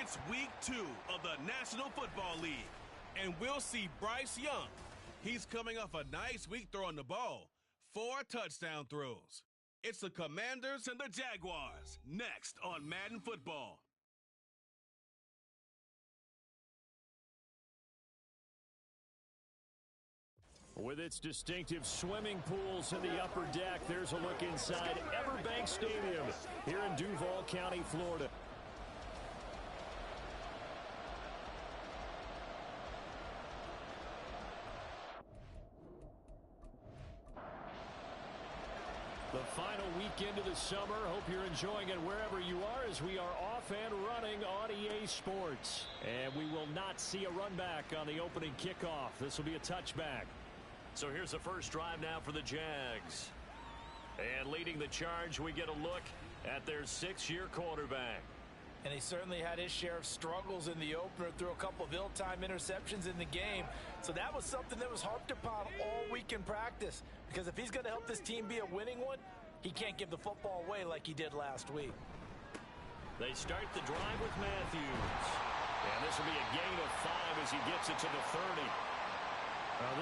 It's week 2 of the National Football League, and we'll see Bryce Young. He's coming off a nice week throwing the ball. 4 touchdown throws. It's the Commanders and the Jaguars next on Madden Football. With its distinctive swimming pools in the upper deck, there's a look inside Everbank Stadium here in Duval County, Florida. The final weekend of the summer. Hope you're enjoying it wherever you are as we are off and running on EA Sports. And we will not see a run back on the opening kickoff. This will be a touchback. So here's the first drive now for the Jags. And leading the charge, we get a look at their 6-year quarterback. And he certainly had his share of struggles in the opener, threw a couple of ill-timed interceptions in the game. So that was something that was harped upon all week in practice. Because if he's going to help this team be a winning one, he can't give the football away like he did last week. They start the drive with Matthews. And this will be a gain of 5 as he gets it to the 30.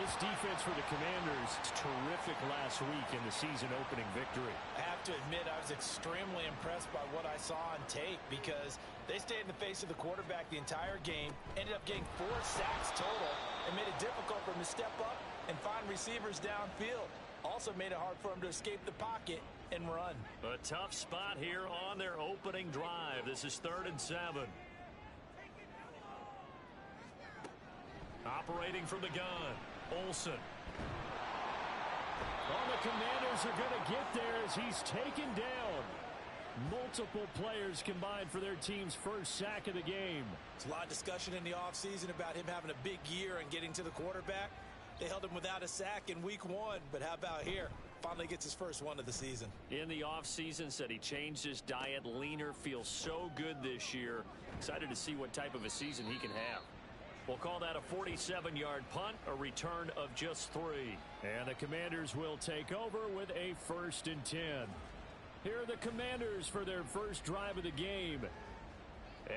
This defense for the Commanders is terrific last week in the season opening victory. I have to admit, I was extremely impressed by what I saw on tape because they stayed in the face of the quarterback the entire game, ended up getting 4 sacks total, and made it difficult for him to step up and find receivers downfield. Also made it hard for him to escape the pocket and run. A tough spot here on their opening drive. This is 3rd and 7. Operating from the gun, Olsen. The Commanders are going to get there as he's taken down. Multiple players combined for their team's first sack of the game. There's a lot of discussion in the offseason about him having a big year and getting to the quarterback. They held him without a sack in week 1, but how about here? Finally gets his first one of the season. In the offseason, said he changed his diet, leaner, feels so good this year. Excited to see what type of a season he can have. We'll call that a 47-yard punt, a return of just 3. And the Commanders will take over with a 1st and 10. Here are the Commanders for their first drive of the game.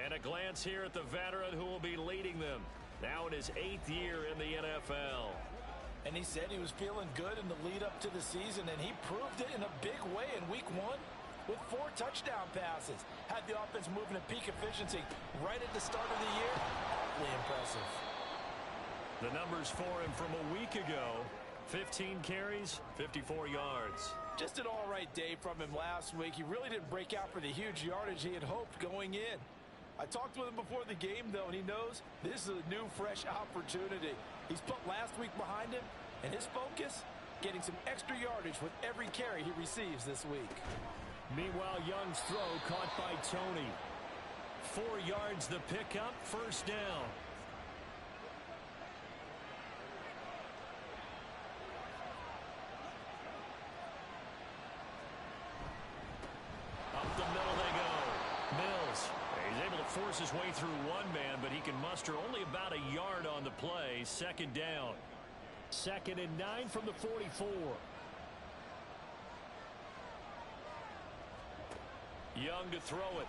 And a glance here at the veteran who will be leading them. Now in his 8th year in the NFL. And he said he was feeling good in the lead up to the season, and he proved it in a big way in week 1. With 4 touchdown passes. Had the offense moving at peak efficiency right at the start of the year. Awfully impressive. The numbers for him from a week ago. 15 carries, 54 yards. Just an all-right day from him last week. He really didn't break out for the huge yardage he had hoped going in. I talked with him before the game, though, and he knows this is a new, fresh opportunity. He's put last week behind him, and his focus, getting some extra yardage with every carry he receives this week. Meanwhile, Young's throw caught by Tony. 4 yards the pickup, 1st down. Up the middle they go. Mills. He's able to force his way through one man, but he can muster only about a yard on the play. 2nd down. 2nd and 9 from the 44. Young to throw it.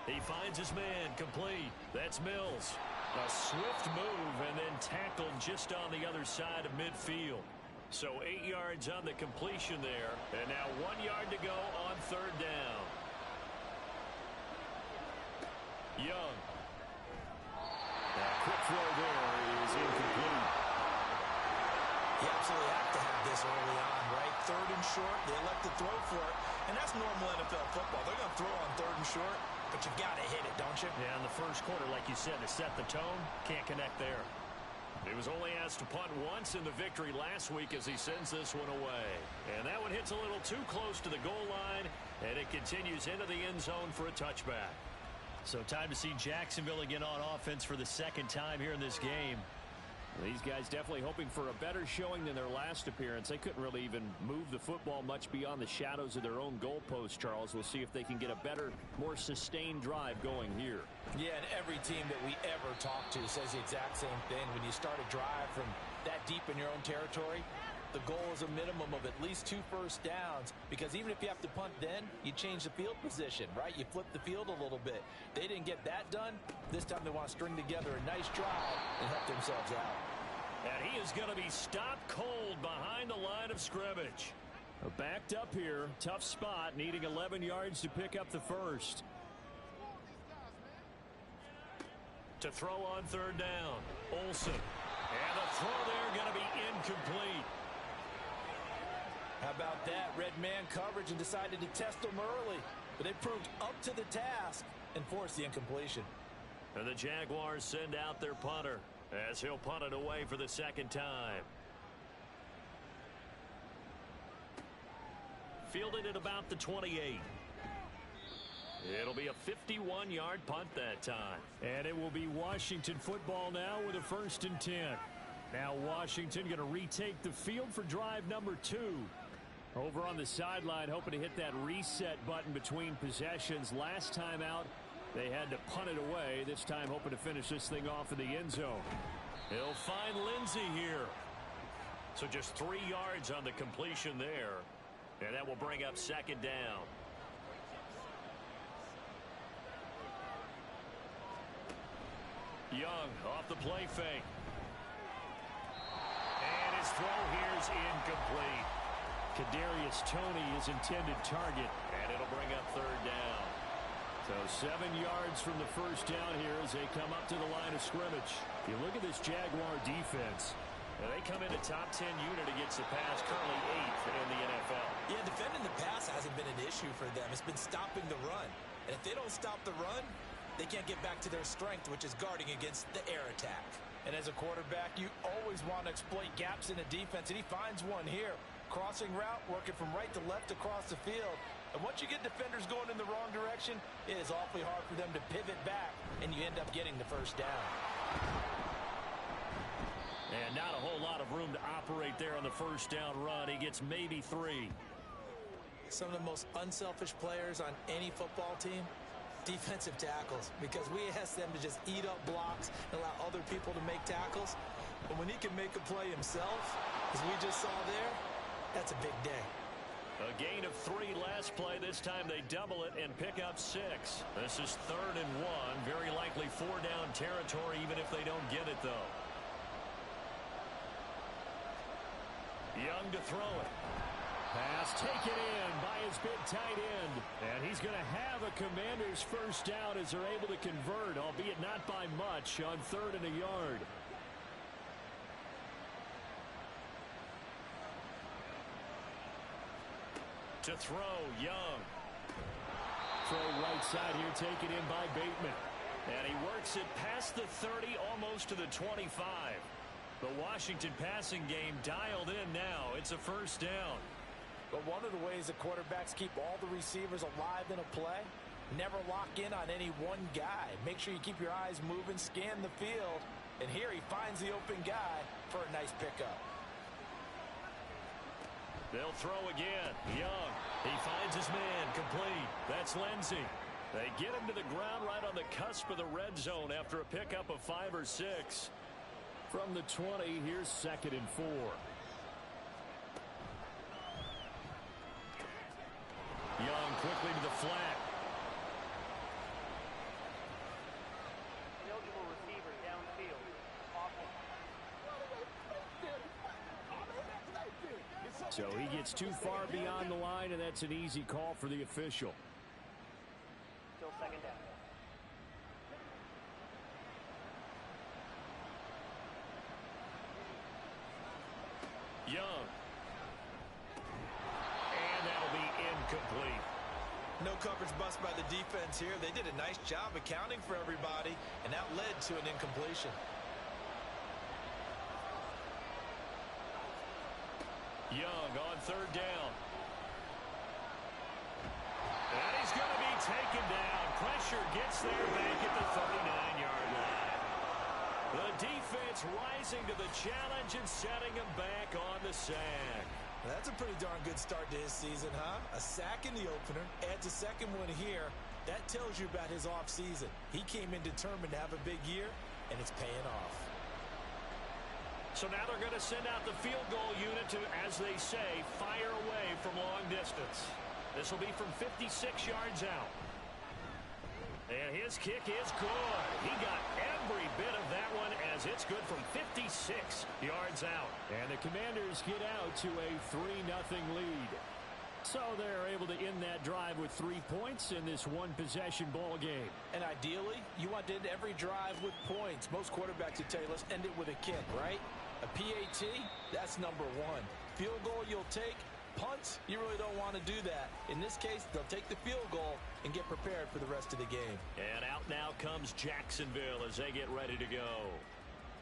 He finds his man, complete. That's Mills. A swift move and then tackled just on the other side of midfield. So 8 yards on the completion there. And now 1 yard to go on 3rd down. Young. Quick throw there is incomplete. You absolutely have to have this early on, right? 3rd and short, they elect to throw for it. And that's normal NFL football. They're going to throw on 3rd and short, but you got to hit it, don't you? Yeah, in the first quarter, like you said, to set the tone, can't connect there. He was only asked to punt once in the victory last week as he sends this one away. And that one hits a little too close to the goal line, and it continues into the end zone for a touchback. So time to see Jacksonville again on offense for the 2nd time here in this game. These guys definitely hoping for a better showing than their last appearance. They couldn't really even move the football much beyond the shadows of their own goalpost, Charles. We'll see if they can get a better, more sustained drive going here. Yeah, and every team that we ever talk to says the exact same thing. When you start a drive from that deep in your own territory, The goal is a minimum of at least 2 first downs, because even if you have to punt then, you change the field position, right? You flip the field a little bit. They didn't get that done. This time they want to string together a nice drive and help themselves out. And he is going to be stopped cold behind the line of scrimmage. Backed up here, tough spot, needing 11 yards to pick up the first. To throw on third down, Olsen. And the throw there going to be incomplete. How about that? Red man coverage and decided to test them early. But they proved up to the task and forced the incompletion. And the Jaguars send out their punter as he'll punt it away for the second time. Fielded at about the 28. It'll be a 51-yard punt that time. And it will be Washington football now with a 1st and 10. Now Washington going to retake the field for drive number 2. Over on the sideline, hoping to hit that reset button between possessions. Last time out, they had to punt it away. This time hoping to finish this thing off in the end zone. He'll find Lindsey here. So just 3 yards on the completion there. And that will bring up second down. Young off the play fake. And his throw here is incomplete. Kadarius Toney is intended target. And it'll bring up third down. So 7 yards from the first down here as they come up to the line of scrimmage. You look at this Jaguar defense. And they come in a top 10 unit against the pass, currently 8th in the NFL. Yeah, defending the pass hasn't been an issue for them. It's been stopping the run. And if they don't stop the run, they can't get back to their strength, which is guarding against the air attack. And as a quarterback, you always want to exploit gaps in the defense, and he finds one here. Crossing route, working from right to left across the field. And once you get defenders going in the wrong direction, it is awfully hard for them to pivot back, and you end up getting the first down. And not a whole lot of room to operate there on the first down run. He gets maybe 3. Some of the most unselfish players on any football team, defensive tackles, because we ask them to just eat up blocks and allow other people to make tackles. But when he can make a play himself, as we just saw there, that's a big day. A gain of 3 last play. This time they double it and pick up 6. This is 3rd and 1. Very likely 4-down territory, even if they don't get it, though. Young to throw it. Pass taken in by his big tight end. And he's going to have a Commander's first down as they're able to convert, albeit not by much, on 3rd and a yard. To throw, Young. Throw right side here, taken in by Bateman. And he works it past the 30, almost to the 25. The Washington passing game dialed in now. It's a first down. But one of the ways the quarterbacks keep all the receivers alive in a play, never lock in on any one guy. Make sure you keep your eyes moving, scan the field. And here he finds the open guy for a nice pickup. They'll throw again. Young. He finds his man. Complete. That's Lindsey. They get him to the ground right on the cusp of the red zone after a pickup of 5 or 6. From the 20, here's 2nd and 4. Young quickly to the flat. Eligible receiver downfield. So he gets too far beyond the line, and that's an easy call for the official. Still 2nd down. Young. And that'll be incomplete. No coverage bust by the defense here. They did a nice job accounting for everybody, and that led to an incompletion. Young on 3rd down. And he's going to be taken down. Pressure gets there back at the 39-yard line. The defense rising to the challenge and setting him back on the sack. That's a pretty darn good start to his season, huh? A sack in the opener, adds a second one here. That tells you about his offseason. He came in determined to have a big year, and it's paying off. So now they're going to send out the field goal unit to, as they say, fire away from long distance. This will be from 56 yards out. And his kick is good. He got every bit of that one as it's good from 56 yards out. And the Commanders get out to a 3-0 lead. So they're able to end that drive with 3 points in this one-possession ball game. And ideally, you want to end every drive with points. Most quarterbacks would tell you, let's end it with a kick, right? A PAT, that's number one. Field goal you'll take. Punts, you really don't want to do that. In this case, they'll take the field goal and get prepared for the rest of the game. And out now comes Jacksonville as they get ready to go.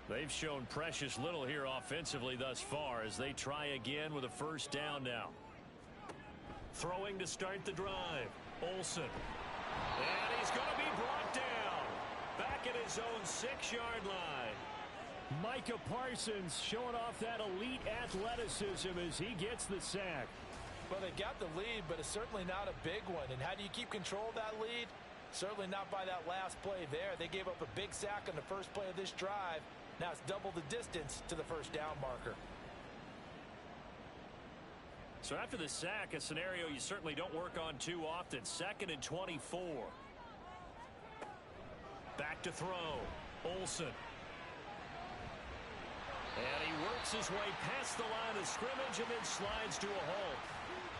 They've shown precious little here offensively thus far as they try again with a first down now. Throwing to start the drive. Olsen. And he's going to be brought down. Back at his own 6-yard line. Micah Parsons showing off that elite athleticism as he gets the sack. Well, they got the lead, but it's certainly not a big one. And how do you keep control of that lead? Certainly not by that last play there. They gave up a big sack on the first play of this drive. Now it's double the distance to the first down marker. So after the sack, a scenario you certainly don't work on too often. 2nd and 24. Back to throw. Olsen. And he works his way past the line of scrimmage and then slides to a halt.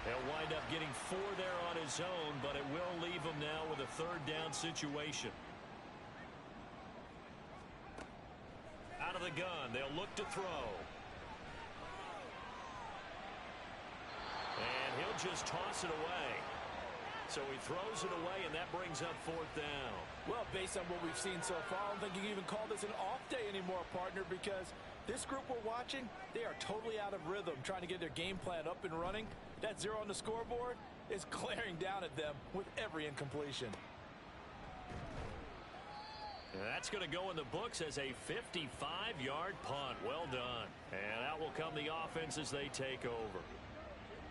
He'll wind up getting 4 there on his own, but it will leave him now with a 3rd down situation. Out of the gun, they'll look to throw. And he'll just toss it away. So he throws it away, and that brings up 4th down. Well, based on what we've seen so far, I don't think you can even call this an off day anymore, partner, because this group we're watching, they are totally out of rhythm, trying to get their game plan up and running. That 0 on the scoreboard is glaring down at them with every incompletion. And that's going to go in the books as a 55-yard punt. Well done. And out will come the offense as they take over.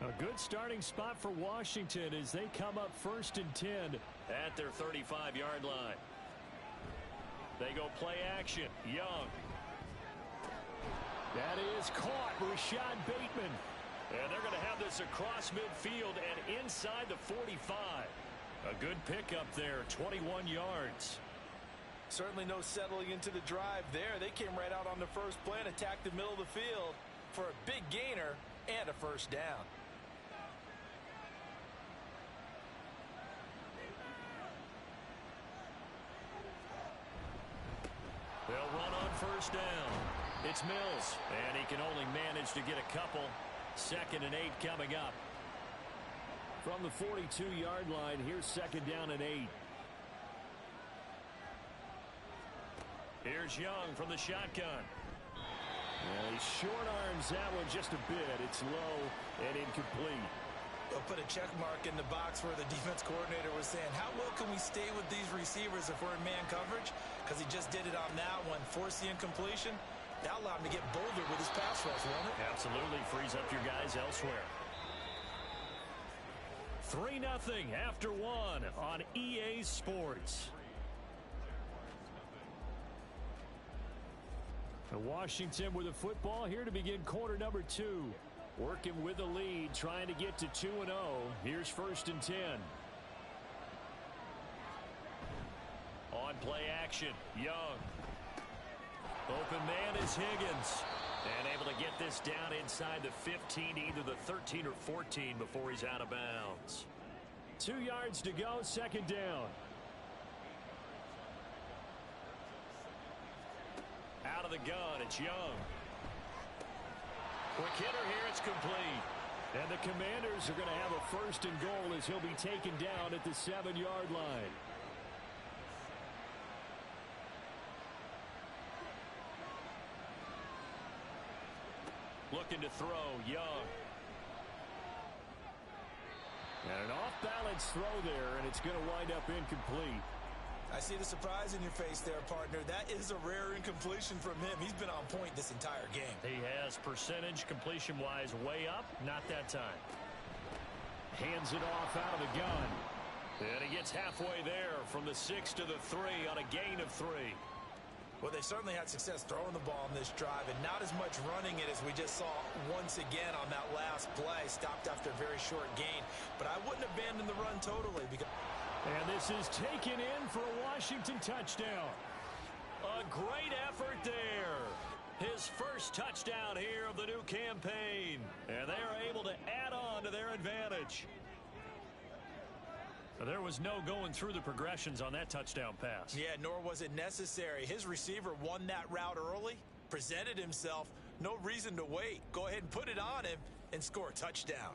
A good starting spot for Washington as they come up 1st and 10. At their 35-yard line. They go play action. Young. That is caught. Rashad Bateman. And they're going to have this across midfield and inside the 45. A good pickup there, 21 yards. Certainly no settling into the drive there. They came right out on the first play and attacked the middle of the field for a big gainer and a first down. They'll run on first down. It's Mills, and he can only manage to get a couple. 2nd and 8 coming up. From the 42-yard line, here's 2nd down and 8. Here's Young from the shotgun. Well, he short arms that one just a bit. It's low and incomplete. They'll put a check mark in the box where the defense coordinator was saying, how well can we stay with these receivers if we're in man coverage? Because he just did it on that one. Force the incompletion. That allowed him to get bolder with his pass rush, won't it? Absolutely. Frees up your guys elsewhere. 3-0 after 1 on EA Sports. Washington with the football here to begin quarter number 2. Working with the lead, trying to get to 2-0. Here's 1st and 10. On play action, Young. Open man is Higgins. And able to get this down inside the 15, either the 13 or 14 before he's out of bounds. 2 yards to go, 2nd down. Out of the gun, it's Young. Quick hitter here, it's complete. And the Commanders are going to have a 1st and goal as he'll be taken down at the 7-yard line. Looking to throw, Young. And an off-balance throw there, and it's going to wind up incomplete. I see the surprise in your face there, partner. That is a rare incompletion from him. He's been on point this entire game. He has percentage completion-wise way up. Not that time. Hands it off out of the gun. And he gets halfway there from the 6 to the 3 on a gain of 3. Well, they certainly had success throwing the ball in this drive and not as much running it as we just saw once again on that last play. Stopped after a very short gain. But I wouldn't abandon the run totally. And this is taken in for a Washington touchdown. A great effort there. His first touchdown here of the new campaign. And they are able to add on to their advantage. There was no going through the progressions on that touchdown pass. Yeah, nor was it necessary. His receiver won that route early, presented himself. No reason to wait. Go ahead and put it on him and score a touchdown.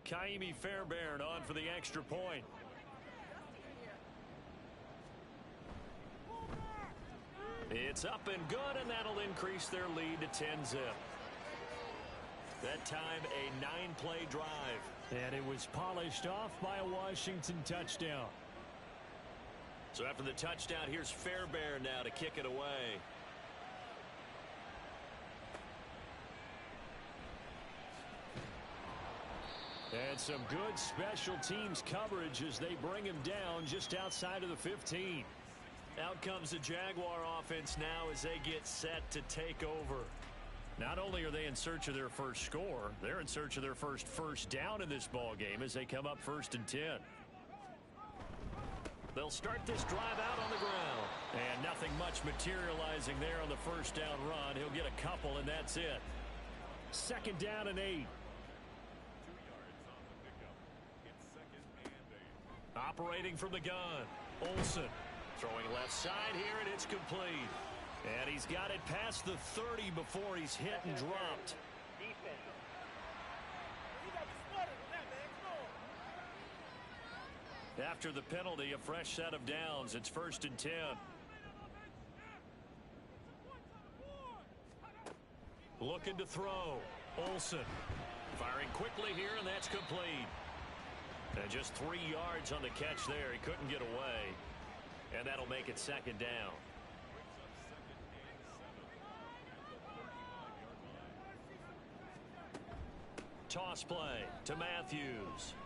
Kaimi Fairbairn on for the extra point. It's up and good, and that'll increase their lead to 10-zip. That time, a 9-play drive. And it was polished off by a Washington touchdown. So after the touchdown, here's Fairbairn now to kick it away. And some good special teams coverage as they bring him down just outside of the 15. Out comes the Jaguar offense now as they get set to take over. Not only are they in search of their first score, they're in search of their first down in this ball game as they come up 1st and 10. They'll start this drive out on the ground. And nothing much materializing there on the first down run. He'll get a couple, and that's it. 2nd down and 8. Operating from the gun. Olsen throwing left side here, and it's complete. And he's got it past the 30 before he's hit and dropped. After the penalty, a fresh set of downs. It's 1st and 10. Looking to throw. Olsen firing quickly here, and that's complete. And just 3 yards on the catch there. He couldn't get away. And that'll make it 2nd down. Toss play to Matthews.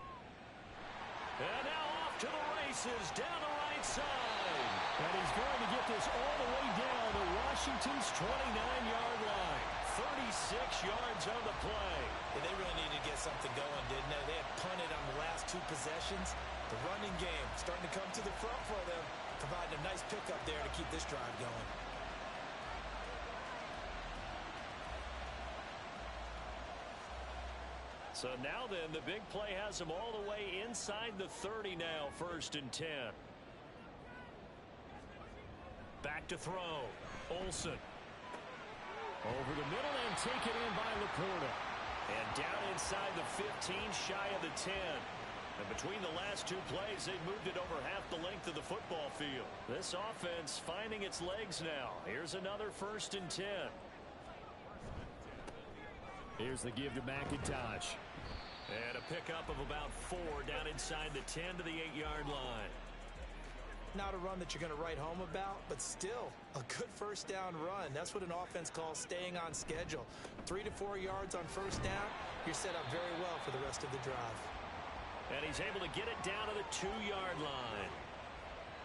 And now off to the races down the right side. And he's going to get this all the way down to Washington's 29-yard line. 36 yards on the play. Yeah, they really needed to get something going, didn't they? They had punted on the last 2 possessions. The running game starting to come to the front for them, providing a nice pickup there to keep this drive going. So now then, the big play has him all the way inside the 30 now, 1st and 10. Back to throw. Olsen. Over the middle and taken in by Laporta. And down inside the 15, shy of the 10. And between the last 2 plays, they've moved it over half the length of the football field. This offense finding its legs now. Here's another 1st and 10. Here's the give to McIntosh. And a pickup of about 4 down inside the 10 to the 8-yard line. Not a run that you're going to write home about, but still a good first down run. That's what an offense calls staying on schedule. 3 to 4 yards on first down, you're set up very well for the rest of the drive. And he's able to get it down to the 2-yard line.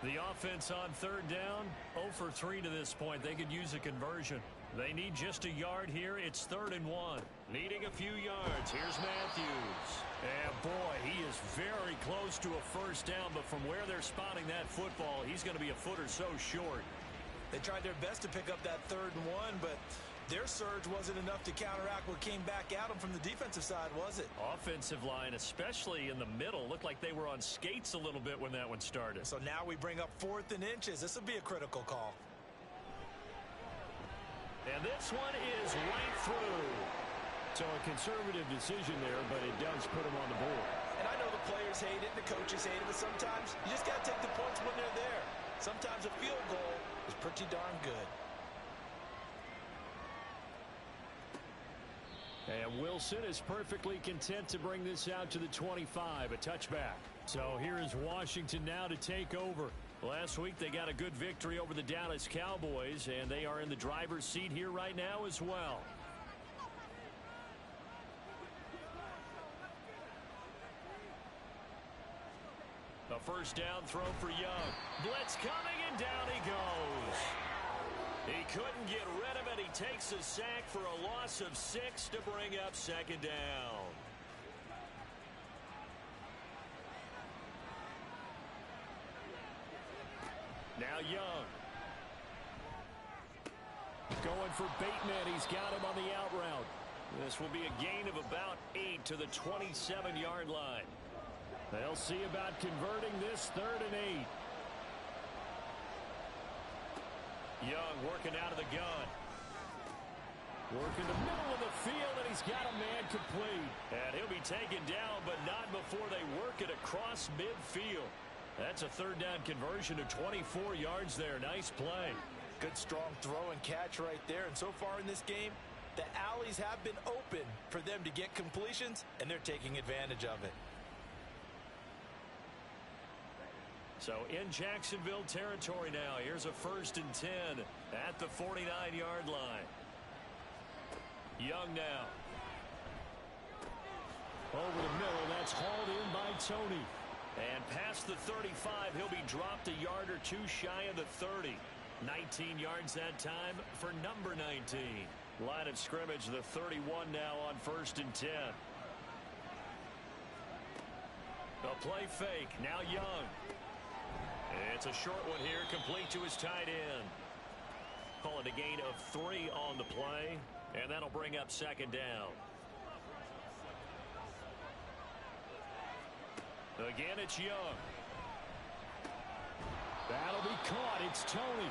The offense on 3rd down, 0 for 3 to this point. They could use a conversion. They need just a yard here. It's 3rd and 1. Needing a few yards. Here's Matthews. And boy, he is very close to a first down, but from where they're spotting that football, he's going to be a foot or so short. They tried their best to pick up that 3rd and 1, but their surge wasn't enough to counteract what came back at them from the defensive side, was it? Offensive line, especially in the middle, looked like they were on skates a little bit when that one started. So now we bring up 4th and inches. This will be a critical call. And this one is right through. So a conservative decision there, but it does put them on the board. And I know the players hate it, the coaches hate it, but sometimes you just got to take the points when they're there. Sometimes a field goal is pretty darn good. And Wilson is perfectly content to bring this out to the 25, a touchback. So here is Washington now to take over. Last week they got a good victory over the Dallas Cowboys, and they are in the driver's seat here right now as well. A first down throw for Young. Blitz coming, and down he goes. He couldn't get rid of it. He takes a sack for a loss of 6 to bring up second down. Now Young. Going for Bateman. He's got him on the out route. This will be a gain of about 8 to the 27-yard line. They'll see about converting this 3rd and 8. Young working out of the gun. Working the middle of the field, and he's got a man complete. And he'll be taken down, but not before they work it across midfield. That's a 3rd down conversion of 24 yards there. Nice play. Good strong throw and catch right there. And so far in this game, the alleys have been open for them to get completions, and they're taking advantage of it. So in Jacksonville territory now. Here's a 1st and 10 at the 49-yard line. Young now. Over the middle, that's hauled in by Tony. And past the 35, he'll be dropped a yard or 2 shy of the 30. 19 yards that time for number 19. Line of scrimmage, the 31 now on 1st and 10. A play fake. Now Young. It's a short one here, complete to his tight end. Call it a gain of 3 on the play, and that'll bring up second down. Again, it's Young. That'll be caught. It's Tony.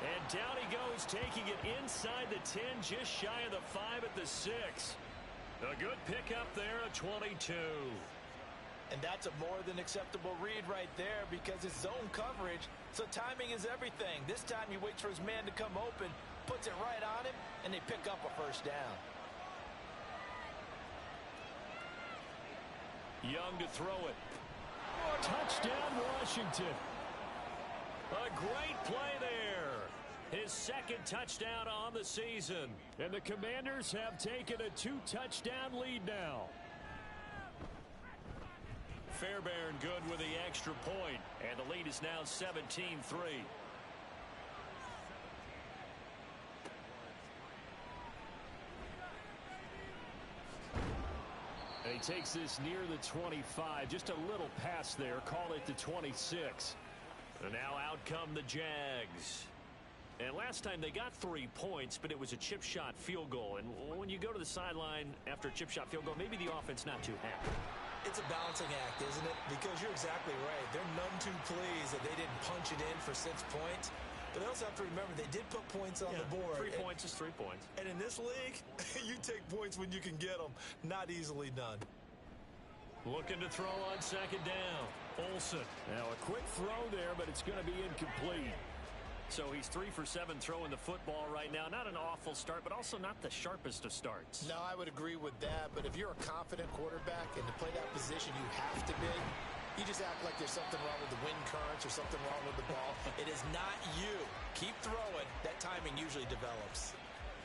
And down he goes, taking it inside the 10, just shy of the 5 at the 6. A good pickup there, a 22. And that's a more than acceptable read right there because it's zone coverage, so timing is everything. This time he waits for his man to come open, puts it right on him, and they pick up a 1st down. Young to throw it. Touchdown, Washington. A great play there. His 2nd touchdown on the season. And the Commanders have taken a 2-touchdown lead now. Fairbairn good with the extra point, and the lead is now 17-3. And he takes this near the 25, just a little pass there, call it the 26. And now out come the Jags. And last time they got 3 points, but it was a chip shot field goal. And when you go to the sideline after a chip shot field goal, maybe the offense not too happy. It's a balancing act, isn't it? Because you're exactly right. They're none too pleased that they didn't punch it in for 6 points. But they also have to remember they did put points on the board. 3 points is 3 points. And in this league, you take points when you can get them. Not easily done. Looking to throw on 2nd down. Olsen. Now a quick throw there, but it's going to be incomplete. So he's 3 for 7 throwing the football right now. Not an awful start, but also not the sharpest of starts. No, I would agree with that. But if you're a confident quarterback and to play that position, you have to be. You just act like there's something wrong with the wind currents or something wrong with the ball. It is not you. Keep throwing. That timing usually develops.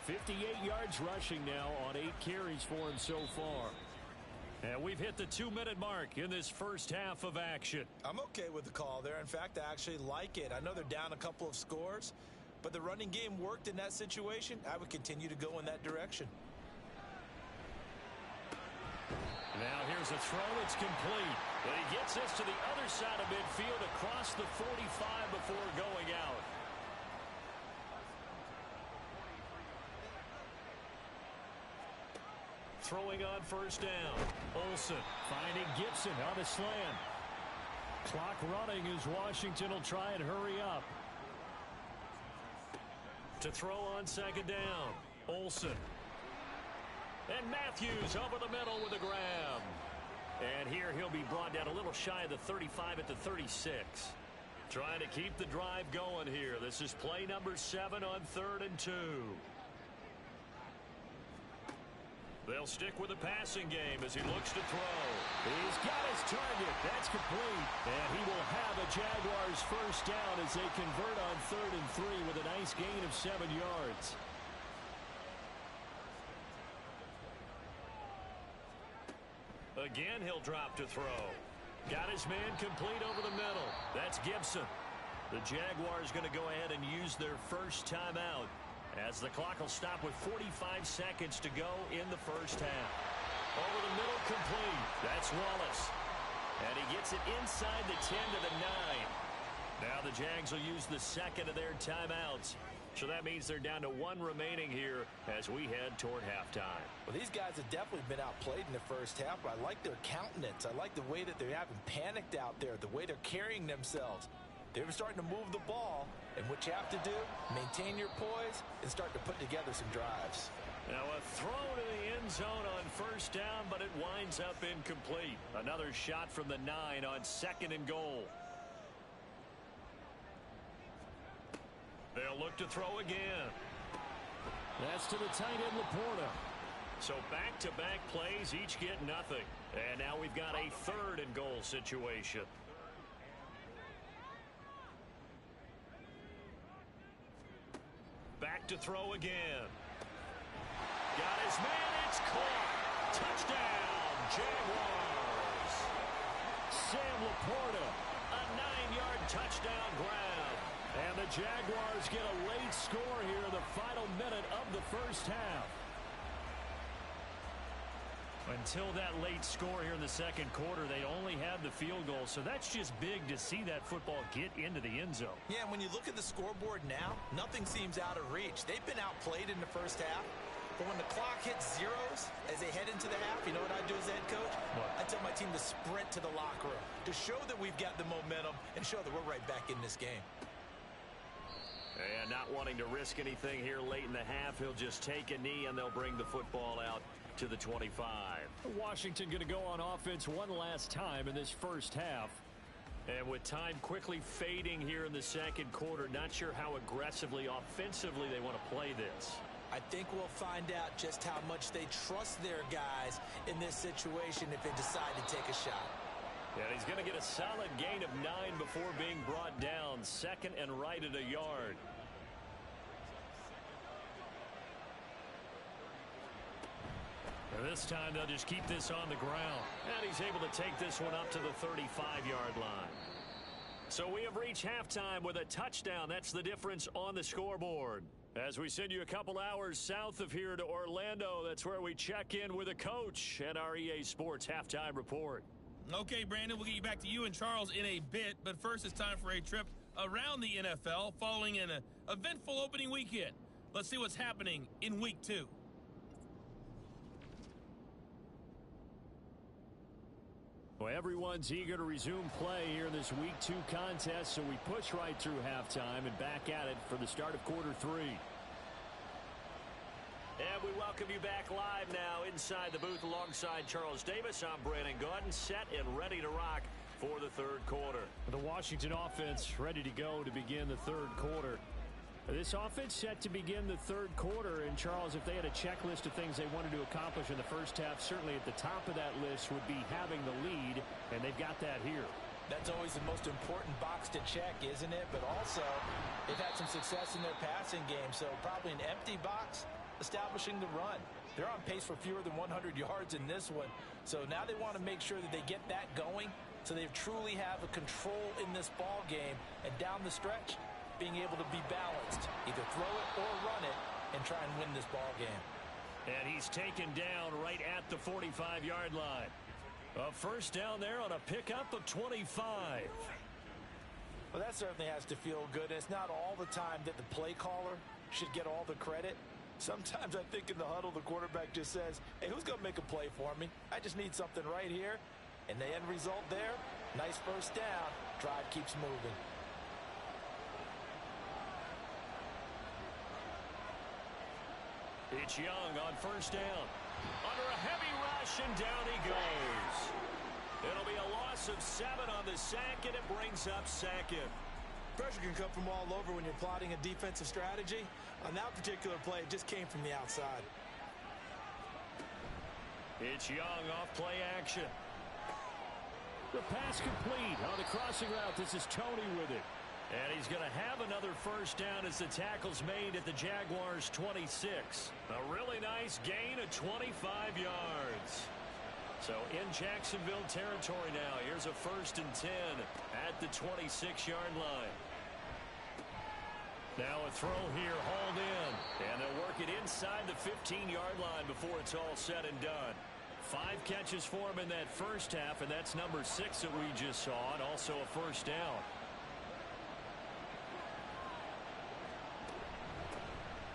58 yards rushing now on 8 carries for him so far. And we've hit the 2-minute mark in this first half of action. I'm okay with the call there. In fact, I actually like it. I know they're down a couple of scores, but the running game worked in that situation. I would continue to go in that direction. Now here's a throw. It's complete. And he gets this to the other side of midfield across the 45 before going out. Throwing on 1st down. Olsen finding Gibson on a slant. Clock running as Washington will try and hurry up. To throw on 2nd down. Olsen. And Matthews over the middle with a grab. And here he'll be brought down a little shy of the 35 at the 36. Trying to keep the drive going here. This is play number 7 on 3rd and 2. They'll stick with the passing game as he looks to throw. He's got his target. That's complete. And he will have a Jaguars 1st down as they convert on 3rd and 3 with a nice gain of 7 yards. Again, he'll drop to throw. Got his man complete over the middle. That's Gibson. The Jaguars going to go ahead and use their first timeout as the clock will stop with 45 seconds to go in the first half. Over the middle, complete. That's Wallace. And he gets it inside the 10 to the 9. Now the Jags will use the second of their timeouts. So that means they're down to one remaining here as we head toward halftime. Well, these guys have definitely been outplayed in the first half, but I like their countenance. I like the way that they haven't panicked out there, the way they're carrying themselves. They're starting to move the ball, and what you have to do, maintain your poise and start to put together some drives. Now a throw to the end zone on first down, but it winds up incomplete. Another shot from the 9 on 2nd and goal. They'll look to throw again. That's to the tight end, Laporta. So back-to-back plays, each get nothing. And now we've got a 3rd and goal situation. Back to throw again. Got his man, it's caught. Touchdown, Jaguars. Sam Laporta, a 9-yard touchdown grab. And the Jaguars get a late score here in the final minute of the first half. Until that late score here in the second quarter, they only had the field goal. So that's just big to see that football get into the end zone. Yeah, and when you look at the scoreboard now, nothing seems out of reach. They've been outplayed in the first half. But when the clock hits zeros as they head into the half, you know what I do as head coach? What? I tell my team to sprint to the locker room to show that we've got the momentum and show that we're right back in this game. And not wanting to risk anything here late in the half, he'll just take a knee and they'll bring the football out to the 25. Washington going to go on offense one last time in this first half. And with time quickly fading here in the second quarter, not sure how aggressively, offensively they want to play this. I think we'll find out just how much they trust their guys in this situation if they decide to take a shot. And he's going to get a solid gain of 9 before being brought down. 2nd and right at a yard. And this time they'll just keep this on the ground. And he's able to take this one up to the 35-yard line. So we have reached halftime with a touchdown. That's the difference on the scoreboard. As we send you a couple hours south of here to Orlando, that's where we check in with a coach at our EA Sports Halftime Report. Okay, Brandon, we'll get you back to you and Charles in a bit, but first it's time for a trip around the NFL following an eventful opening weekend. Let's see what's happening in Week 2. Well, everyone's eager to resume play here in this Week 2 contest, so we push right through halftime and back at it for the start of quarter 3. And we welcome you back live now inside the booth alongside Charles Davis. I'm Brandon Gaudin, set and ready to rock for the third quarter. The Washington offense ready to go to begin the third quarter. This offense set to begin the third quarter, and Charles, if they had a checklist of things they wanted to accomplish in the first half, certainly at the top of that list would be having the lead, and they've got that here. That's always the most important box to check, isn't it? But also, they've had some success in their passing game, so probably an empty box establishing the run. They're on pace for fewer than 100 yards in this one, so now they want to make sure that they get that going so they truly have a control in this ball game, and down the stretch, being able to be balanced, either throw it or run it, and try and win this ball game. And he's taken down right at the 45-yard line. A first down there on a pickup of 25. Well, that certainly has to feel good. And it's not all the time that the play caller should get all the credit. Sometimes I think in the huddle, the quarterback just says, hey, who's going to make a play for me? I just need something right here. And the end result there, nice first down. Drive keeps moving. It's Young on first down. Under a heavy rush, and down he goes. It'll be a loss of 7 on the sack, and it brings up 2nd. Pressure can come from all over when you're plotting a defensive strategy. On that particular play, it just came from the outside. It's Young off play action. The pass complete on the crossing route. This is Tony with it. And he's going to have another first down as the tackle's made at the Jaguars' 26. A really nice gain of 25 yards. So in Jacksonville territory now. Here's a 1st and 10 at the 26-yard line. Now a throw here, hauled in. And they'll work it inside the 15-yard line before it's all said and done. 5 catches for him in that first half, and that's number 6 that we just saw, and also a first down.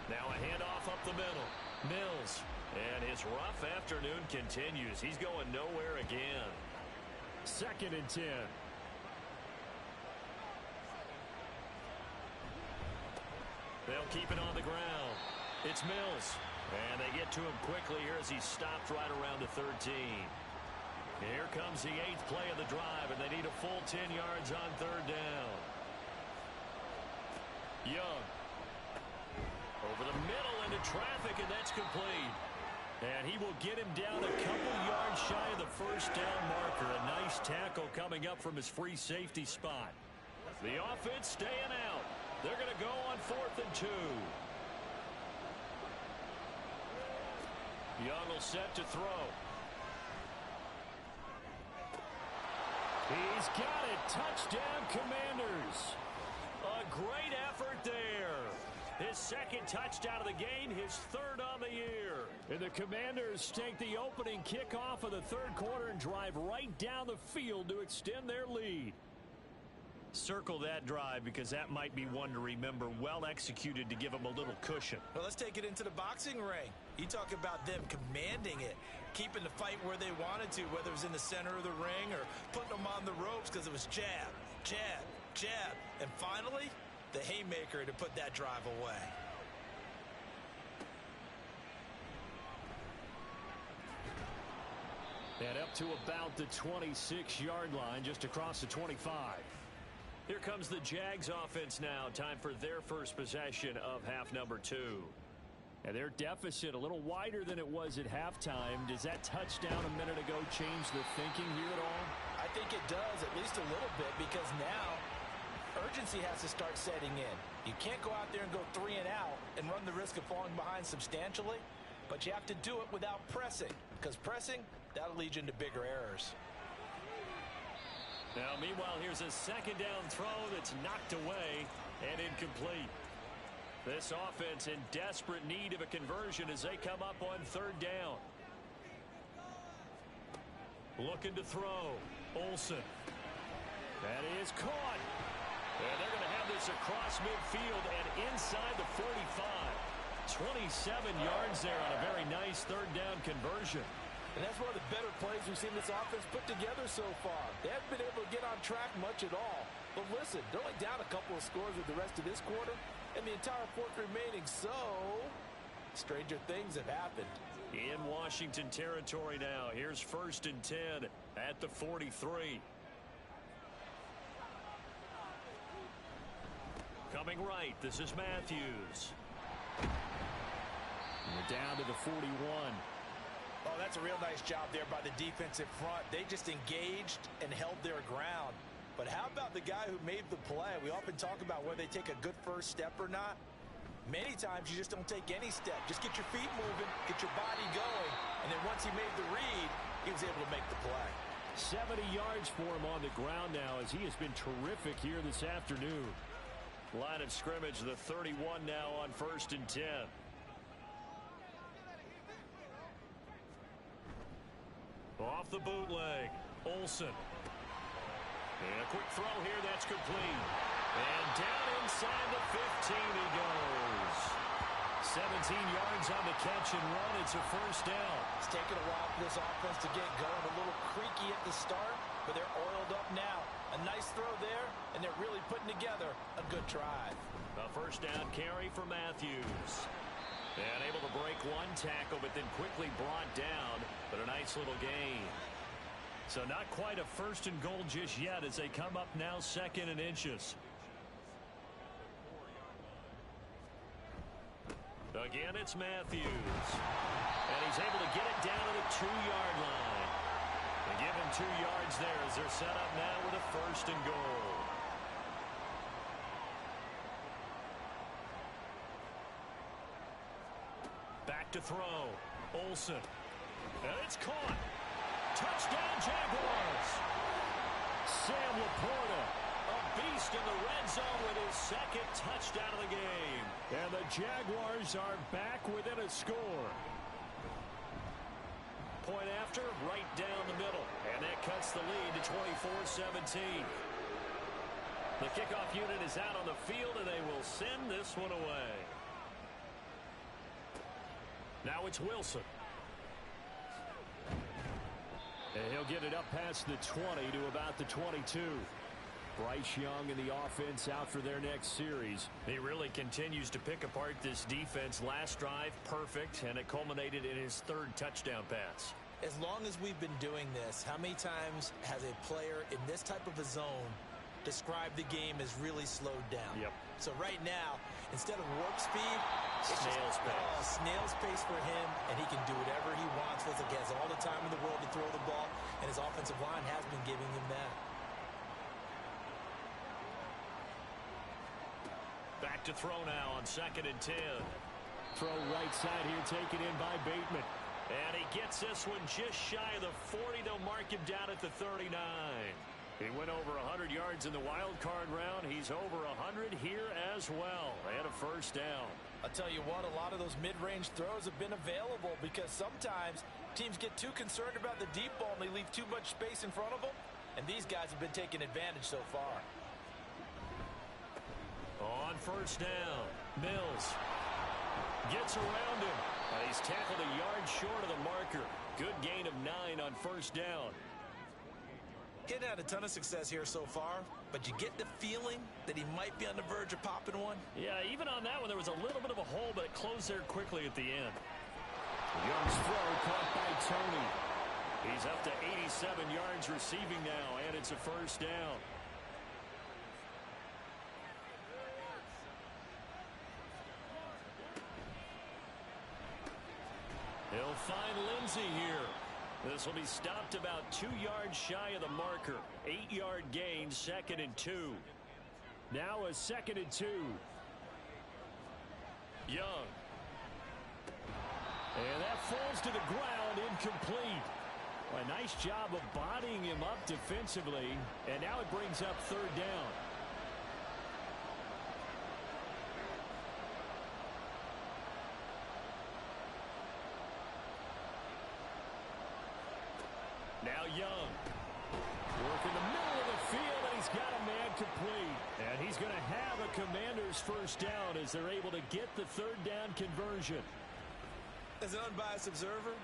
Now a handoff up the middle. Mills. And his rough afternoon continues. He's going nowhere again. 2nd and 10. They'll keep it on the ground. It's Mills. And they get to him quickly here as he stopped right around the 13. Here comes the 8th play of the drive, and they need a full 10 yards on 3rd down. Young. Over the middle into traffic, and that's complete. And he will get him down a couple yards shy of the first down marker. A nice tackle coming up from his free safety spot. The offense staying out. They're going to go on 4th and 2. Young will set to throw. He's got it. Touchdown, Commanders. A great effort there. His 2nd touchdown of the game, his 3rd on the year. And the Commanders take the opening kickoff of the 3rd quarter and drive right down the field to extend their lead. Circle that drive because that might be one to remember. Well executed to give them a little cushion. Well, let's take it into the boxing ring. You talk about them commanding it, keeping the fight where they wanted to, whether it was in the center of the ring or putting them on the ropes because it was jab, jab, jab. And finally, the haymaker to put that drive away. And up to about the 26-yard line, just across the 25. Here comes the Jags offense now. Time for their first possession of half number 2. And their deficit a little wider than it was at halftime. Does that touchdown a minute ago change the thinking here at all? I think it does, at least a little bit, because now urgency has to start setting in. You can't go out there and go 3 and out and run the risk of falling behind substantially, but you have to do it without pressing, because pressing, that'll lead you into bigger errors. Now, meanwhile, here's a 2nd down throw that's knocked away and incomplete. This offense in desperate need of a conversion as they come up on 3rd down. Looking to throw. Olsen. That is caught. And they're going to have this across midfield and inside the 45. 27 yards there on a very nice 3rd down conversion. And that's one of the better plays we've seen this offense put together so far. They haven't been able to get on track much at all. But listen, they're only down a couple of scores with the rest of this quarter, and the entire 4th remaining. So, stranger things have happened. In Washington territory now. Here's 1st and 10 at the 43. Coming right, this is Matthews. And we're down to the 41. Oh, that's a real nice job there by the defensive front. They just engaged and held their ground. But how about the guy who made the play? We often talk about whether they take a good first step or not. Many times you just don't take any step. Just get your feet moving, get your body going, and then once he made the read, he was able to make the play. 70 yards for him on the ground now as he has been terrific here this afternoon. Line of scrimmage, the 31 now on 1st and 10. Off the bootleg, Olsen. And a quick throw here, that's complete. And down inside the 15 he goes. 17 yards on the catch and run. It's a first down. It's taken a while for this offense to get going. A little creaky at the start, but they're oiled up now. A nice throw there, and they're really putting together a good drive. A first down carry for Matthews. And able to break one tackle, but then quickly brought down. But a nice little gain. So not quite a 1st and goal just yet as they come up now 2nd and inches. Again, it's Matthews. And he's able to get it down to the 2-yard line. And give him 2 yards there as they're set up now with a 1st and goal. Back to throw. Olsen. And it's caught. Touchdown, Jaguars. Sam Laporta. A beast in the red zone with his second touchdown of the game. And the Jaguars are back within a score. Point after, right down the middle. And that cuts the lead to 24-17. The kickoff unit is out on the field, and they will send this one away. Now it's Wilson. And he'll get it up past the 20 to about the 22. Bryce Young and the offense out for their next series. He really continues to pick apart this defense. Last drive, perfect, and it culminated in his third touchdown pass. As long as we've been doing this, how many times has a player in this type of a zone described the game as really slowed down? Yep. So right now, instead of warp speed, it's snail's pace. Snail's pace for him, and he can do whatever he wants with it. He has all the time in the world to throw the ball, and his offensive line has been giving him that. Back to throw now on 2nd and 10. Throw right side here, taken in by Bateman. And he gets this one just shy of the 40. They'll mark him down at the 39. He went over 100 yards in the wild card round. He's over 100 here as well. And a first down. I'll tell you what, a lot of those mid-range throws have been available because sometimes teams get too concerned about the deep ball and they leave too much space in front of them. And these guys have been taking advantage so far. On first down, Mills gets around him. He's tackled a yard short of the marker. Good gain of 9 on first down. Getting had a ton of success here so far, but you get the feeling that he might be on the verge of popping one. Yeah, even on that one, there was a little bit of a hole, but it closed there quickly at the end. Young's throw caught by Tony. He's up to 87 yards receiving now, and it's a first down. He'll find Lindsey here. This will be stopped about 2 yards shy of the marker. 8-yard gain, 2nd and 2. Now a 2nd and 2. Young. And that falls to the ground, incomplete. A nice job of bodying him up defensively. And now it brings up 3rd down. Now Young. Work in the middle of the field, and he's got a man complete. And he's going to have a Commander's first down as they're able to get the 3rd down conversion. As an unbiased observer,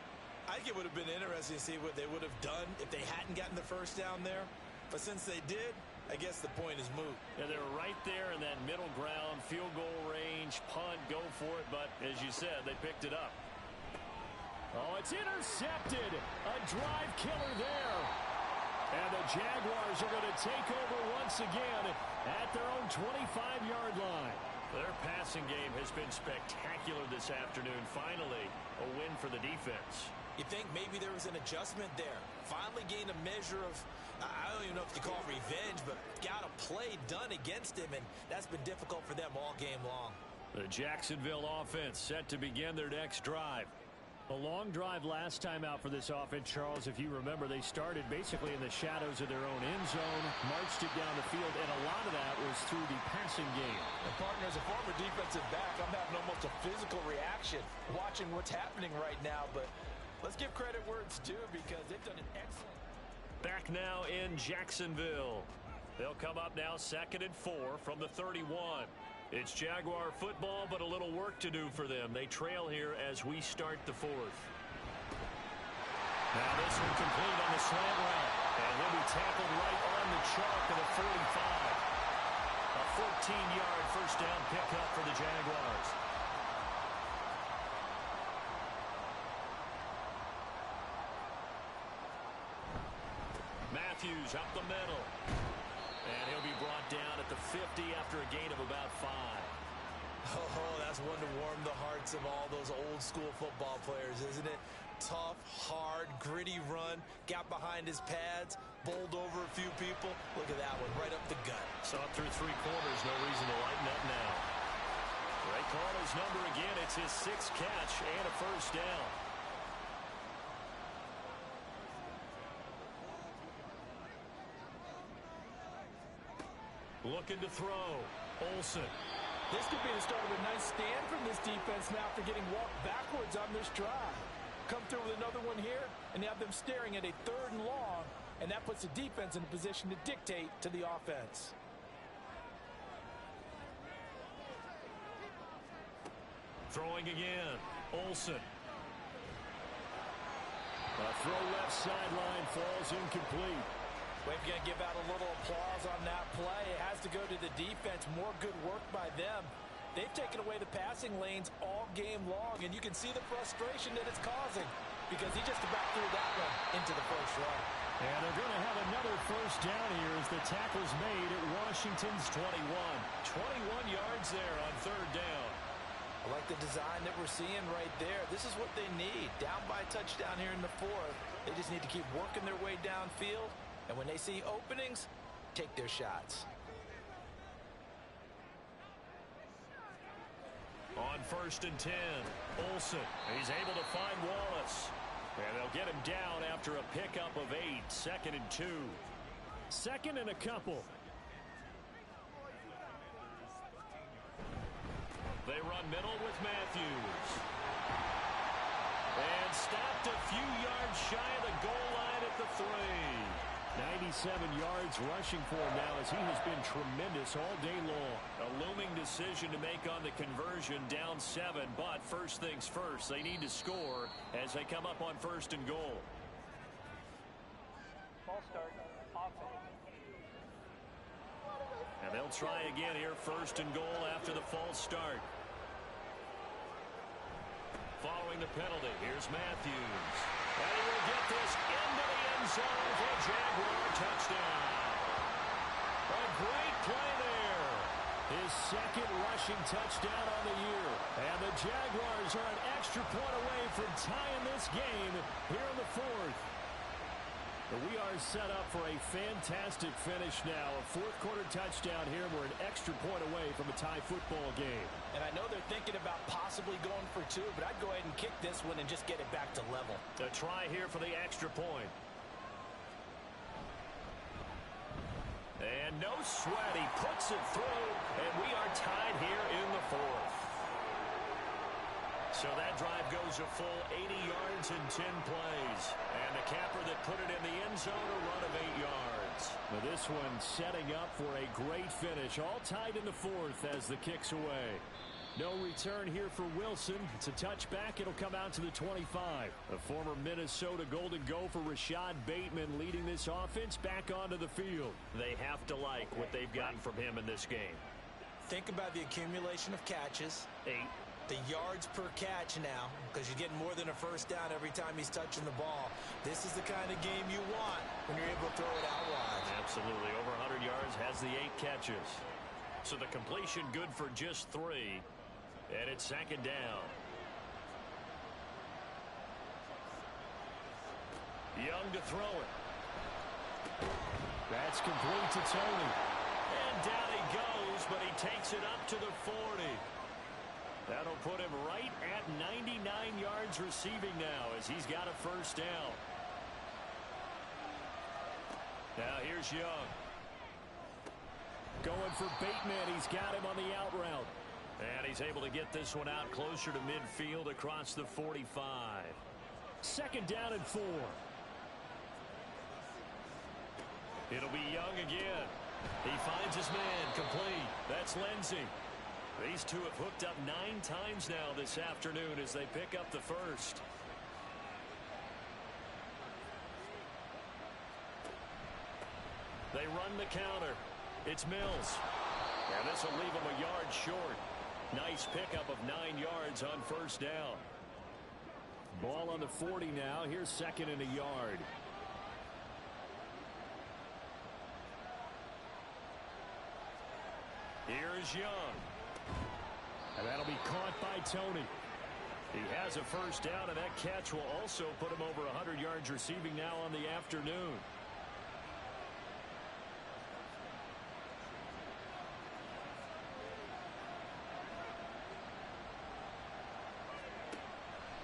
I think it would have been interesting to see what they would have done if they hadn't gotten the first down there. But since they did, I guess the point is moot. And they're right there in that middle ground, field goal range, punt, go for it. But as you said, they picked it up. Oh, it's intercepted. A drive killer there. And the Jaguars are going to take over once again at their own 25-yard line. Their passing game has been spectacular this afternoon. Finally, a win for the defense. You think maybe there was an adjustment there. Finally gained a measure of, I don't even know if you call it revenge, but got a play done against him, and that's been difficult for them all game long. The Jacksonville offense set to begin their next drive. A long drive last time out for this offense, Charles. If you remember, they started basically in the shadows of their own end zone, marched it down the field, and a lot of that was through the passing game. And partner, as a former defensive back, I'm having almost a physical reaction watching what's happening right now, but let's give credit where it's due because they've done an excellent. Back now in Jacksonville. They'll come up now 2nd and 4 from the 31. It's Jaguar football, but a little work to do for them. They trail here as we start the 4th. Now this one complete on the slant route. And he'll be tackled right on the chalk of the 45. A 14-yard first down pickup for the Jaguars. Matthews up the middle. And he'll be brought down at the 50 after a gain of about 5. Oh, that's one to warm the hearts of all those old school football players, isn't it? Tough, hard, gritty run, got behind his pads, bowled over a few people. Look at that one, right up the gut. Saw it through 3 quarters, no reason to lighten up now. Ray called his number again. It's his 6th catch and a first down. Looking to throw. Olsen. This could be the start of a nice stand from this defense now for getting walked backwards on this drive. Come through with another one here, and have them staring at a 3rd and long, and that puts the defense in a position to dictate to the offense. Throwing again. Olsen. A throw left sideline falls incomplete. We're going to give out a little applause on that play. It has to go to the defense. More good work by them. They've taken away the passing lanes all game long, and you can see the frustration that it's causing because he just about threw that one into the first run. And they're going to have another first down here as the tackle's made at Washington's 21. 21 yards there on 3rd down. I like the design that we're seeing right there. This is what they need. Down by a touchdown here in the 4th. They just need to keep working their way downfield. And when they see openings, take their shots. On 1st and 10, Olsen. He's able to find Wallace. And they'll get him down after a pickup of 8. 2nd and 2. 2nd and a couple. They run middle with Matthews. And stopped a few yards shy of the goal line at the 3. 97 yards rushing for him now as he has been tremendous all day long. A looming decision to make on the conversion, down 7, but first things first, they need to score as they come up on 1st and goal. Ball start. Offense. And they'll try again here, 1st and goal after the false start. Following the penalty, here's Matthews. And he will get this into the end zone for a Jaguar touchdown. A great play there. His 2nd rushing touchdown on the year. And the Jaguars are an extra point away from tying this game here in the 4th. But we are set up for a fantastic finish now. A 4th quarter touchdown here. We're an extra point away from a tie football game. And I know they're thinking about possibly going for 2, but I'd go ahead and kick this one and just get it back to level. A try here for the extra point. And no sweat. He puts it through, and we are tied here in the 4th. So that drive goes a full 80 yards in 10 plays. And the capper that put it in the end zone, a run of 8 yards. Now this one setting up for a great finish. All tied in the 4th as the kick's away. No return here for Wilson. It's a touchback. It'll come out to the 25. A former Minnesota Golden Gopher, Rashad Bateman, leading this offense back onto the field. They have to like what they've gotten from him in this game. Think about the accumulation of catches. 8. The yards per catch now, because you're getting more than a first down every time he's touching the ball. This is the kind of game you want when you're able to throw it out wide. Absolutely. Over 100 yards, has the 8 catches. So the completion good for just 3. And it's 2nd down. Young to throw it. That's complete to Tony. And down he goes, but he takes it up to the 40. That'll put him right at 99 yards receiving now as he's got a first down. Now here's Young. Going for Bateman. He's got him on the out route. And he's able to get this one out closer to midfield across the 45. 2nd down and 4. It'll be Young again. He finds his man complete. That's Lindsey. These two have hooked up 9 times now this afternoon as they pick up the first. They run the counter. It's Mills. And this will leave him a yard short. Nice pickup of 9 yards on first down. Ball on the 40 now. Here's 2nd and a yard. Here's Young. And that'll be caught by Tony. He has a first down, and that catch will also put him over 100 yards receiving now on the afternoon.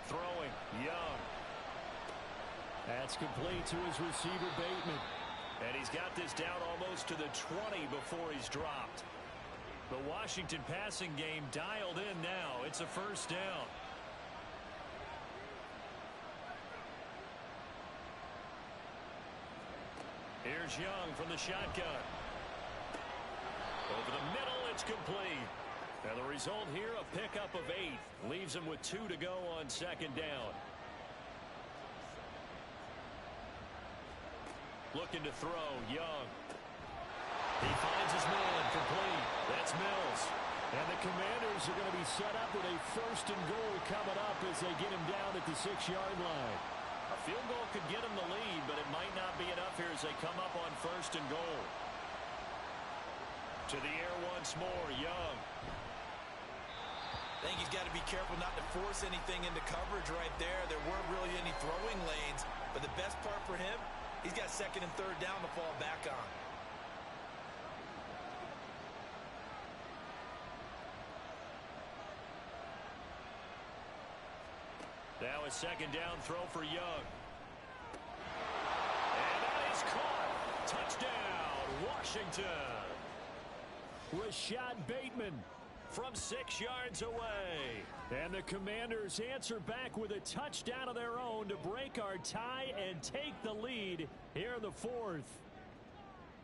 Throwing, Young. That's complete to his receiver, Bateman. And he's got this down almost to the 20 before he's dropped. The Washington passing game dialed in now. It's a first down. Here's Young from the shotgun. Over the middle, it's complete. And the result here, a pickup of 8. Leaves him with 2 to go on second down. Looking to throw, Young. He finds his man, complete. That's Mills. And the Commanders are going to be set up with a first and goal coming up as they get him down at the 6-yard line. A field goal could get him the lead, but it might not be enough here as they come up on first and goal. To the air once more, Young. I think he's got to be careful not to force anything into coverage right there. There weren't really any throwing lanes, but the best part for him, he's got second and third down to fall back on. Now a second down throw for Young. And that is caught. Touchdown, Washington. Rashad Bateman from 6 yards away. And the Commanders answer back with a touchdown of their own to break our tie and take the lead here in the 4th.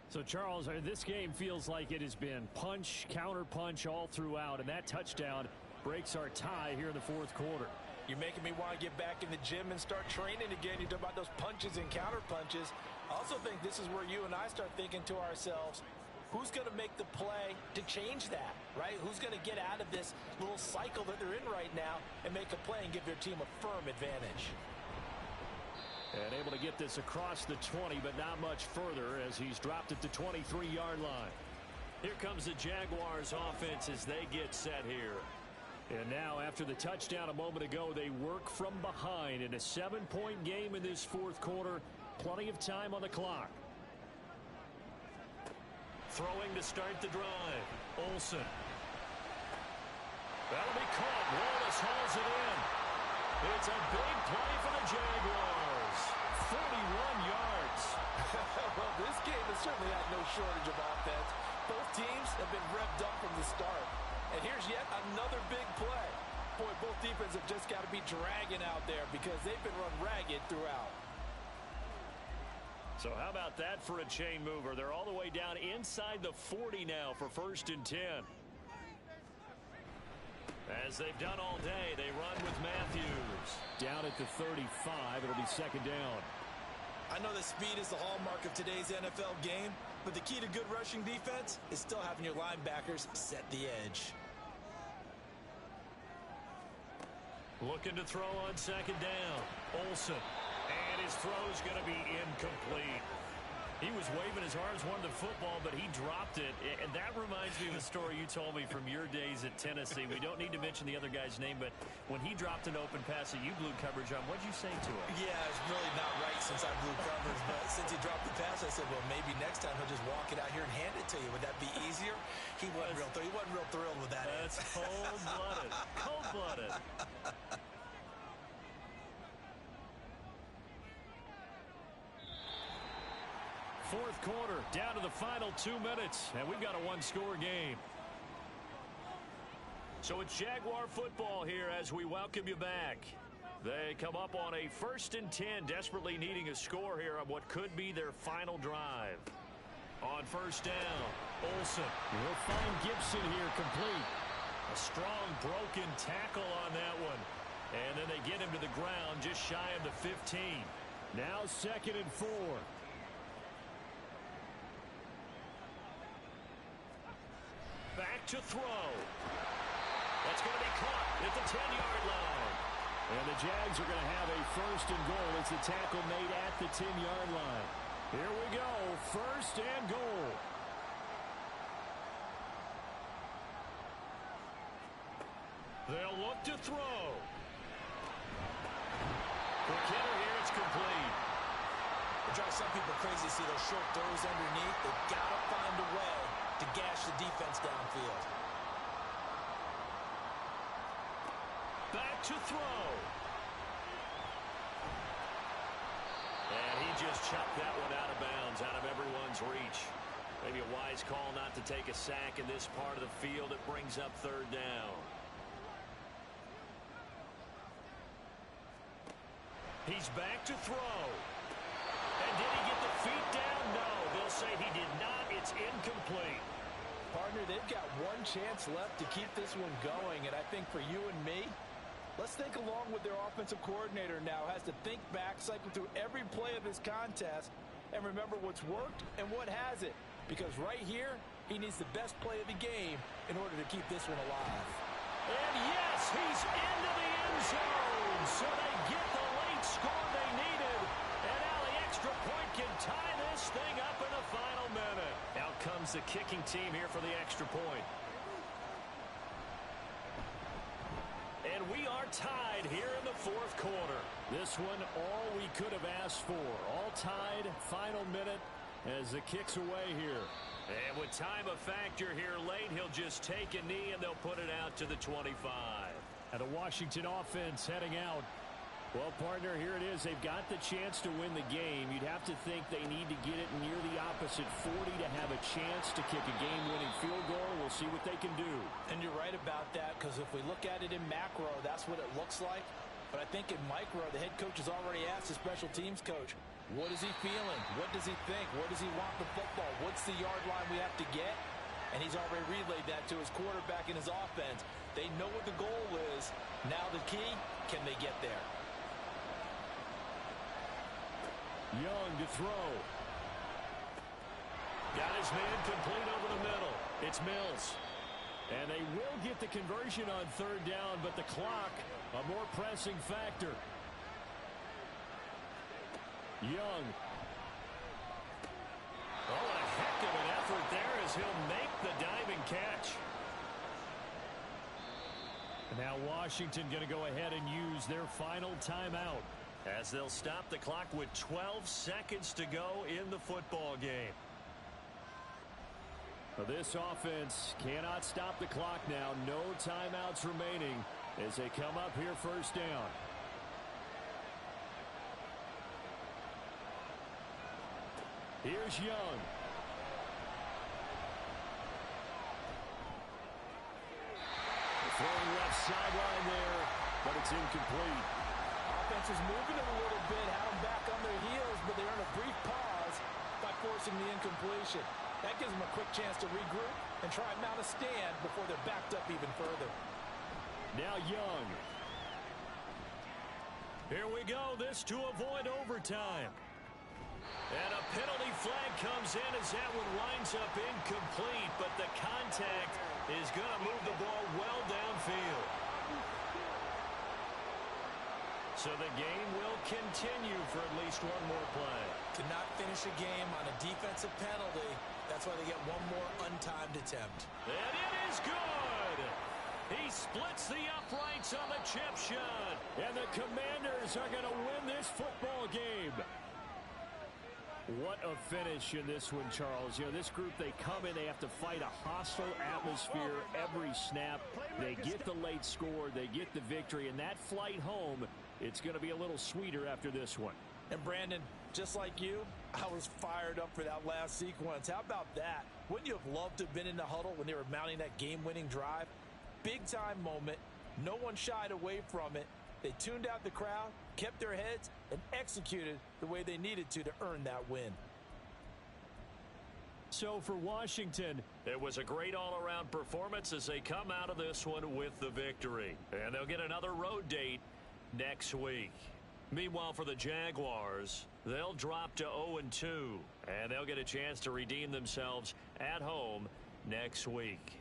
So, Charles, this game feels like it has been punch, counter punch all throughout, and that touchdown breaks our tie here in the 4th quarter. You're making me want to get back in the gym and start training again. You talk about those punches and counter punches. I also think this is where you and I start thinking to ourselves, who's going to make the play to change that, right? Who's going to get out of this little cycle that they're in right now and make a play and give their team a firm advantage? And able to get this across the 20, but not much further as he's dropped at the 23-yard line. Here comes the Jaguars offense as they get set here. And now, after the touchdown a moment ago, they work from behind in a 7-point game in this 4th quarter. Plenty of time on the clock. Throwing to start the drive. Olsen. That'll be caught. Wallace hauls it in. It's a big play for the Jaguars. 41 yards. Well, this game has certainly had no shortage of offense. Both teams have been revved up from the start. And here's yet another big play. Boy, both defenses have just got to be dragging out there because they've been run ragged throughout. So how about that for a chain mover? They're all the way down inside the 40 now for first and 10. As they've done all day, they run with Matthews. Down at the 35, it'll be second down. I know that speed is the hallmark of today's NFL game, but the key to good rushing defense is still having your linebackers set the edge. Looking to throw on second down. Olsen. And his throw's going to be incomplete. He was waving his arms, wanted the football, but he dropped it. And that reminds me of a story you told me from your days at Tennessee. We don't need to mention the other guy's name, but when he dropped an open pass that you blew coverage on, what'd you say to him? Yeah, it's really not right since I blew coverage, but since he dropped the pass, I said, well, maybe next time he'll just walk it out here and hand it to you. Would that be easier? He wasn't real thrilled with that. That's cold-blooded. Cold-blooded. Fourth quarter, down to the final 2 minutes, and we've got a one-score game. So it's Jaguar football here as we welcome you back. They come up on a 1st and 10, desperately needing a score here on what could be their final drive. On first down, Olsen. We'll find Gibson here complete. A strong broken tackle on that one. And then they get him to the ground just shy of the 15. Now 2nd and 4. Back to throw. That's going to be caught at the 10-yard line. And the Jags are going to have a first and goal. It's the tackle made at the 10-yard line. Here we go, first and goal. They'll look to throw. For Kenner here, it's complete. It drives some people crazy to see those short throws underneath. They've got to find a way to gash the defense downfield. Back to throw. And he just chucked that one out of bounds, out of everyone's reach. Maybe a wise call not to take a sack in this part of the field. It brings up third down. He's back to throw. And did he get the feet down? No, they'll say he did not. It's incomplete. Partner, they've got one chance left to keep this one going, and I think for you and me, let's think along with their offensive coordinator now. Has to think back, cycle through every play of this contest, and remember what's worked and what hasn't. Because right here, he needs the best play of the game in order to keep this one alive. And yes, he's into the end zone. So they get the late score they needed. And now the extra point can tie this thing up in the final minute. Out comes the kicking team here for the extra point. And we are tied here in the fourth quarter. This one, all we could have asked for. All tied, final minute as the kick's away here. And with time a factor here late, he'll just take a knee and they'll put it out to the 25. And a Washington offense heading out. Well, partner, here it is. They've got the chance to win the game. You'd have to think they need to get it near the opposite 40 to have a chance to kick a game-winning field goal. We'll see what they can do. And you're right about that, because if we look at it in macro, that's what it looks like. But I think in micro, the head coach has already asked the special teams coach, what is he feeling? What does he think? Where does he want the football? What's the yard line we have to get? And he's already relayed that to his quarterback and his offense. They know what the goal is. Now the key, can they get there? Young to throw. Got his man complete over the middle. It's Mills. And they will get the conversion on third down, but the clock, a more pressing factor. Young. Oh, a heck of an effort there as he'll make the diving catch. And now Washington going to go ahead and use their final timeout, as they'll stop the clock with 12 seconds to go in the football game. This offense cannot stop the clock now. No timeouts remaining as they come up here first down. Here's Young. Throwing left sideline there, but it's incomplete. Offense is moving it a little bit, had them back on their heels, but they earn a brief pause by forcing the incompletion. That gives them a quick chance to regroup and try and mount a stand before they're backed up even further. Now Young. Here we go, this to avoid overtime. And a penalty flag comes in as that one winds up incomplete, but the contact is going to move the ball well downfield. So the game will continue for at least one more play. To not finish a game on a defensive penalty, that's why they get one more untimed attempt. And it is good! He splits the uprights on the chip shot. And the Commanders are going to win this football game. What a finish in this one, Charles. You know, this group, they come in, they have to fight a hostile atmosphere every snap. They get the late score, they get the victory, and that flight home, it's going to be a little sweeter after this one. And Brandon, just like you, I was fired up for that last sequence. How about that? Wouldn't you have loved to have been in the huddle when they were mounting that game-winning drive? Big-time moment. No one shied away from it. They tuned out the crowd, kept their heads, and executed the way they needed to earn that win. So for Washington, it was a great all-around performance as they come out of this one with the victory. And they'll get another road date next week. Meanwhile, for the Jaguars, they'll drop to 0-2, and they'll get a chance to redeem themselves at home next week.